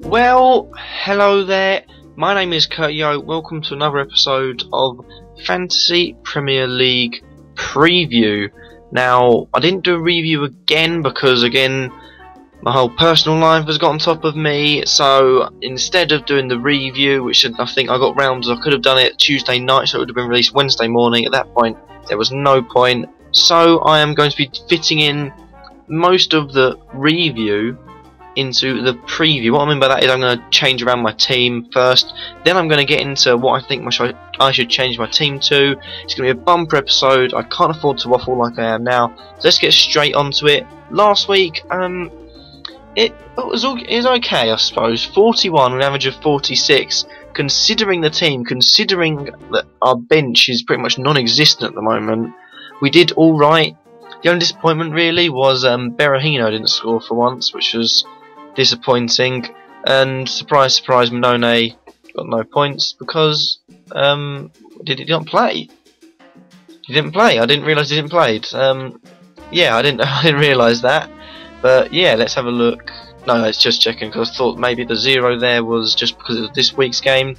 Well, hello there. My name is Kurtyoy. Welcome to another episode of Fantasy Premier League Preview. Now, I didn't do a review again because, again, my whole personal life has got on top of me. So instead of doing the review, which I think I got round to, I could have done it Tuesday night, so it would have been released Wednesday morning. At that point, there was no point. So I am going to be fitting in most of the review into the preview. What I mean by that is I'm going to change around my team first, then I'm going to get into what I think I should change my team to. It's going to be a bumper episode. I can't afford to waffle like I am now, so let's get straight onto it. Last week, it was okay, I suppose. 41 with an average of 46. Considering the team, considering that our bench is pretty much non-existent at the moment, we did all right. The only disappointment really was Berahino didn't score for once, which was disappointing, and surprise surprise, Minone got no points because he didn't play. He didn't play. I didn't realise he didn't play. Yeah, I didn't realise that. But yeah, let's have a look. No, it's just checking because I thought maybe the 0 there was just because of this week's game.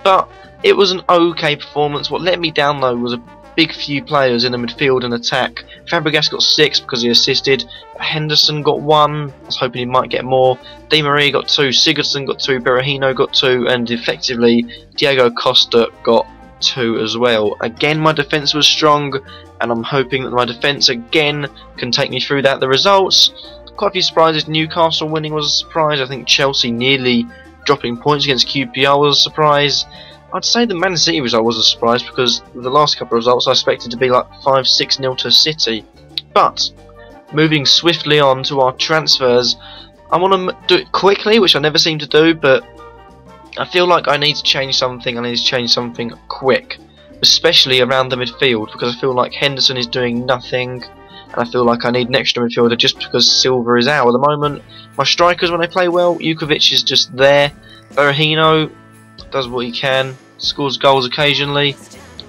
But it was an okay performance. What let me down though was a big few players in the midfield and attack. Fabregas got 6 because he assisted. Henderson got 1. I was hoping he might get more. Di Maria got 2. Sigurdsson got 2. Berahino got 2. And effectively, Diego Costa got 2 as well. Again, my defence was strong, and I'm hoping that my defence again can take me through that. The results, quite a few surprises. Newcastle winning was a surprise. I think Chelsea nearly dropping points against QPR was a surprise. I'd say the Man City result was a surprise because the last couple of results I expected to be like 5-6-0 to City. But moving swiftly on to our transfers, I want to do it quickly, which I never seem to do, but I feel like I need to change something. I need to change something quick, especially around the midfield, because I feel like Henderson is doing nothing, and I feel like I need an extra midfielder just because Silva is out at the moment. My strikers, when they play well, Jukovic is just there. Berahino does what he can, scores goals occasionally,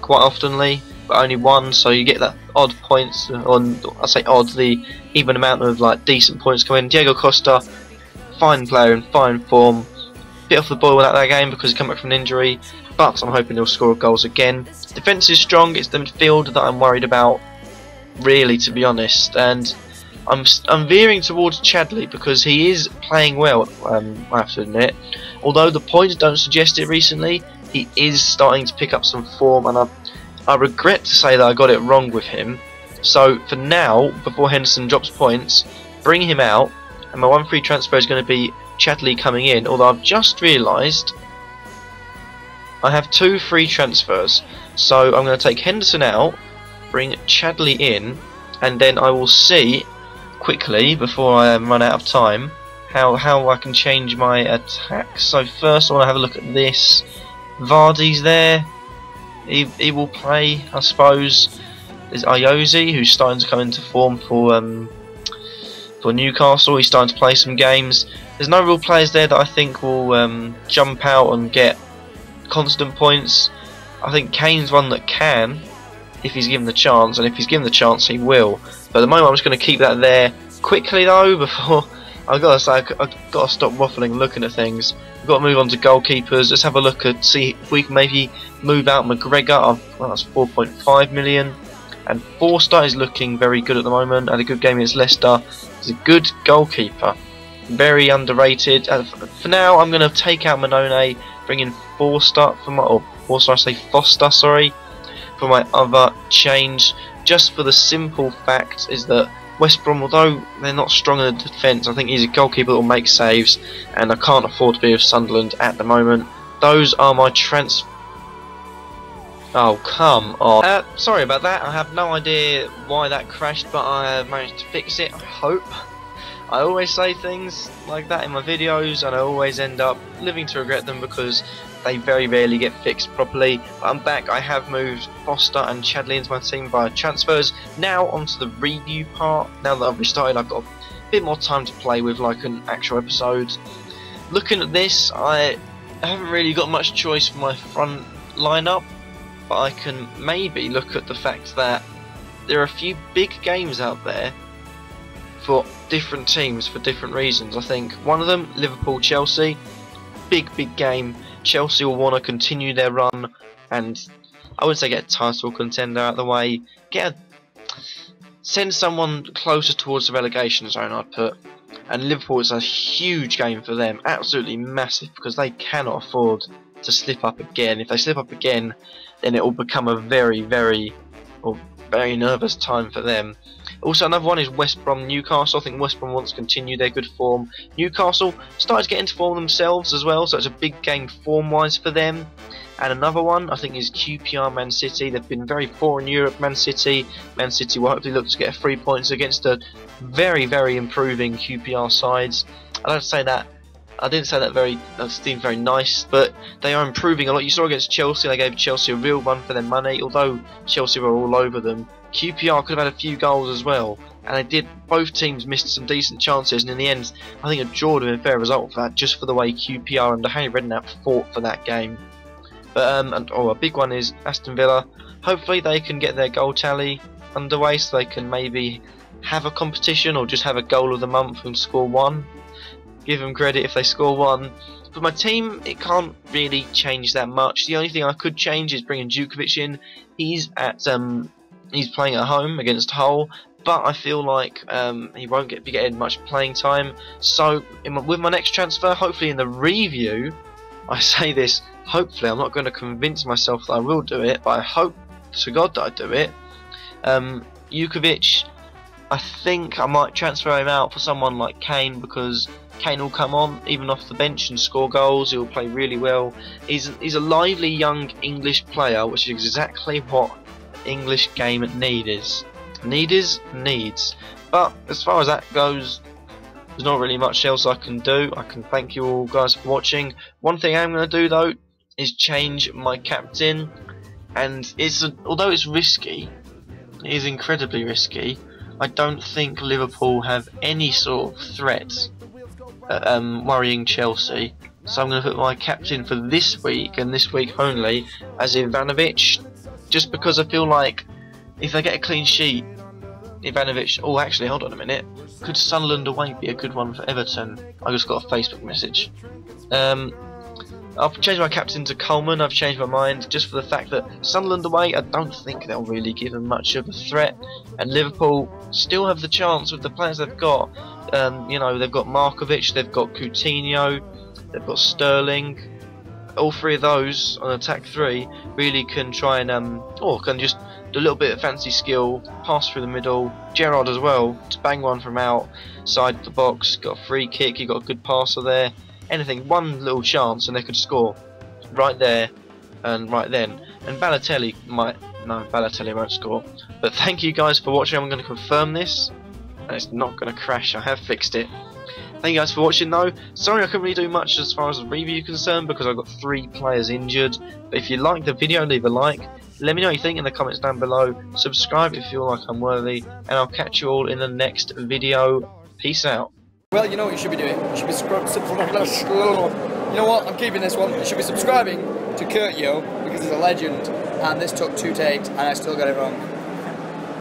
quite oftenly, but only 1, so you get that odd points on, I say odd, the even amount of like decent points coming. Diego Costa, fine player in fine form, bit off the boil without that game because he come back from an injury, but I'm hoping he'll score goals again. Defence is strong, it's the midfield that I'm worried about, really, to be honest, and I'm veering towards Chadley because he is playing well, I have to admit. Although the points don't suggest it recently, he is starting to pick up some form, and I regret to say that I got it wrong with him. So for now, before Henderson drops points, bring him out, and my one free transfer is going to be Chadley coming in. Although I've just realised I have 2 free transfers, so I'm going to take Henderson out, bring Chadley in, and then I will see quickly before I run out of time how I can change my attack. So first I want to have a look at this. Vardy's there. He will play, I suppose. There's Ayoze, who's starting to come into form for Newcastle. He's starting to play some games. There's no real players there that I think will jump out and get constant points. I think Kane's one that can, if he's given the chance, and if he's given the chance he will. But at the moment I'm just going to keep that there. Quickly though, before I've got to say, I've got to stop waffling and looking at things. We've got to move on to goalkeepers. Let's have a look at, see if we can maybe move out McGregor. Well, that's 4.5 million. And Forster is looking very good at the moment. Had a good game against Leicester. He's a good goalkeeper. Very underrated. For now, I'm going to take out Minone, bring in Forster for my, Foster, sorry, for my other change. Just for the simple fact is that West Brom, although they're not strong in the defence, I think he's a goalkeeper that will make saves, and I can't afford to be with Sunderland at the moment. Those are my Oh, come on. Sorry about that. I have no idea why that crashed, but I have managed to fix it, I hope. I always say things like that in my videos, and I always end up living to regret them because they very rarely get fixed properly. But I'm back. I have moved Foster and Chadley into my team via transfers. Now onto the review part. Now that I've restarted, I've got a bit more time to play with, like an actual episode. Looking at this, I haven't really got much choice for my front lineup. but I can maybe look at the fact that there are a few big games out there for different teams for different reasons. I think one of them, Liverpool-Chelsea, big game. Chelsea will want to continue their run, and I would say get a title contender out of the way, send someone closer towards the relegation zone, I'd put. And Liverpool is a huge game for them, absolutely massive, because they cannot afford to slip up again. If they slip up again, then it will become a very nervous time for them. Also, another one is West Brom Newcastle. I think West Brom wants to continue their good form. Newcastle started to get into form themselves as well, so it's a big game form-wise for them. And another one, I think, is QPR Man City. They've been very poor in Europe, Man City. Man City will hopefully look to get 3 points against a very improving QPR sides. I didn't say that seemed very nice, but they are improving a lot. You saw against Chelsea, they gave Chelsea a real run for their money. Although Chelsea were all over them, QPR could have had a few goals as well, and they did. Both teams missed some decent chances, and in the end, I think a draw would have been a fair result for that, just for the way QPR under Harry Redknapp fought for that game. But a big one is Aston Villa. Hopefully they can get their goal tally underway, so they can maybe have a competition or just have a goal of the month and score one. Give them credit if they score one. For my team, it can't really change that much. The only thing I could change is bringing Djukovic in. He's playing at home against Hull, but I feel like he won't be getting much playing time. So with my next transfer, hopefully in the review, I say this, hopefully I'm not going to convince myself that I will do it, but I hope to God that I do it. Djukovic, I think I might transfer him out for someone like Kane, because Kane will come on even off the bench and score goals. He'll play really well. He's a lively young English player, which is exactly what the English game needs. But as far as that goes, there's not really much else I can do. I can thank you all guys for watching. One thing I'm going to do though is change my captain, and although it's risky, it is incredibly risky. I don't think Liverpool have any sort of threat worrying Chelsea, so I'm going to put my captain for this week and this week only as Ivanovic, just because I feel like if they get a clean sheet, Ivanovic. Oh, actually, hold on a minute. Could Sunderland away be a good one for Everton? I just got a Facebook message. I've changed my captain to Coleman. I've changed my mind just for the fact that Sunderland away, I don't think they'll really give them much of a threat, and Liverpool still have the chance with the players they've got. You know, they've got Markovic, they've got Coutinho, they've got Sterling. All three of those on attack three really can try and can just do a little bit of fancy skill, pass through the middle. Gerrard as well, to bang one from outside the box, got a free kick, he got a good passer there. Anything, one little chance and they could score right there and right then. And Balotelli won't score. But thank you guys for watching. I'm going to confirm this, and it's not going to crash. I have fixed it. Thank you guys for watching though. Sorry I couldn't really do much as far as the review is concerned because I got 3 players injured. But if you liked the video, leave a like. Let me know what you think in the comments down below. Subscribe if you feel like I'm worthy. And I'll catch you all in the next video. Peace out. Well, you know what you should be doing? You should be You know what? I'm keeping this one. You should be subscribing to Kurtyoy because he's a legend. And this took 2 takes and I still got it wrong.